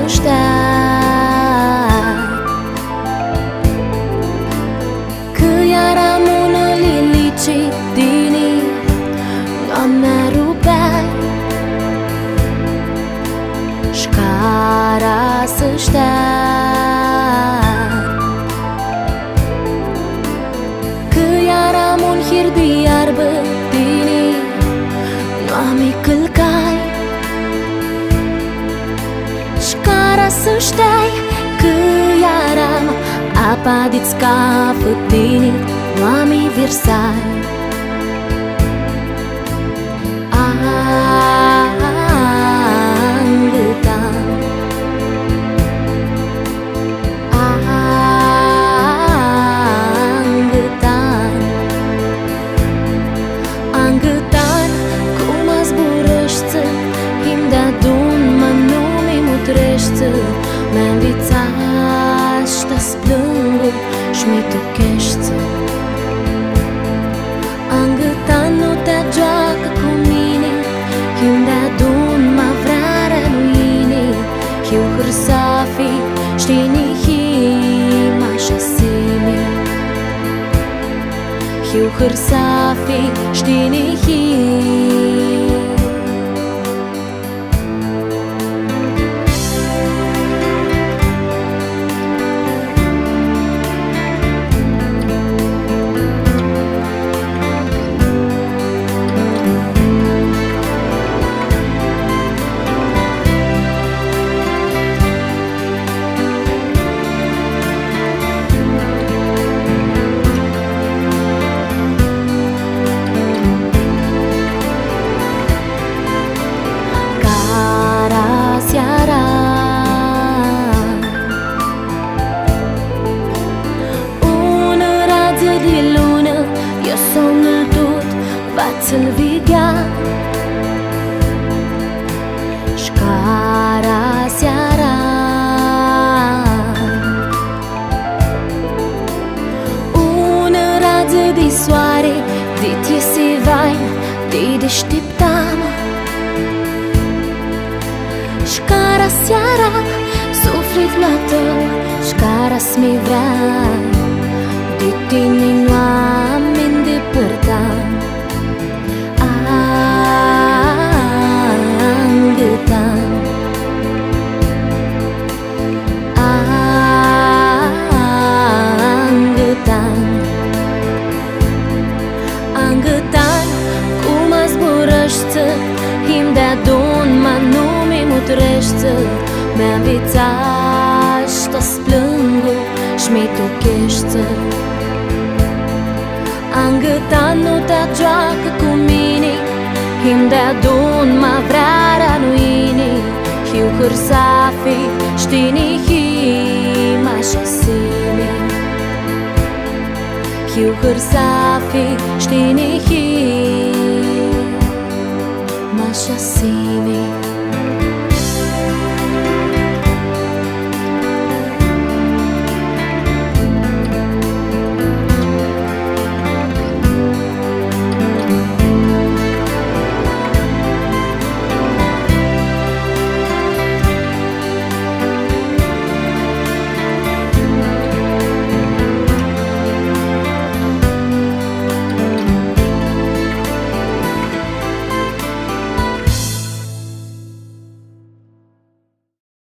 să stai. Că iar amună lilici dini Doamna rupai Șcara să stai. Că iar amun hir de iarbă dini Noami călcai Șcara să stai. Că iar am apa de-ți scapă dini Noami virsai. Mi-am vițat și-te splângu și-mi tuchește. Angătan nu te joacă cu mine, eu de-adun ma vrarea luine, eu hârsafi știni hima și-asimi, eu hârsafi știni hima. Să-l vigea Șcara seara Un rază de soare de te se vai te deșteptam. Șcara seara suflet la tău Șcara-mi vrea de tine nu am îndepărtat. Angătan, cum a zburăște, him de-adun, ma nu mi mutrește. Mi-am vițat și-te splângu și-mi tuchește. Angătan, nu te joacă cu mine, him de-adun, ma vrarea luine, eu hârsafi știni hima și-asimi, eu hârsafi știni hima și-asimi.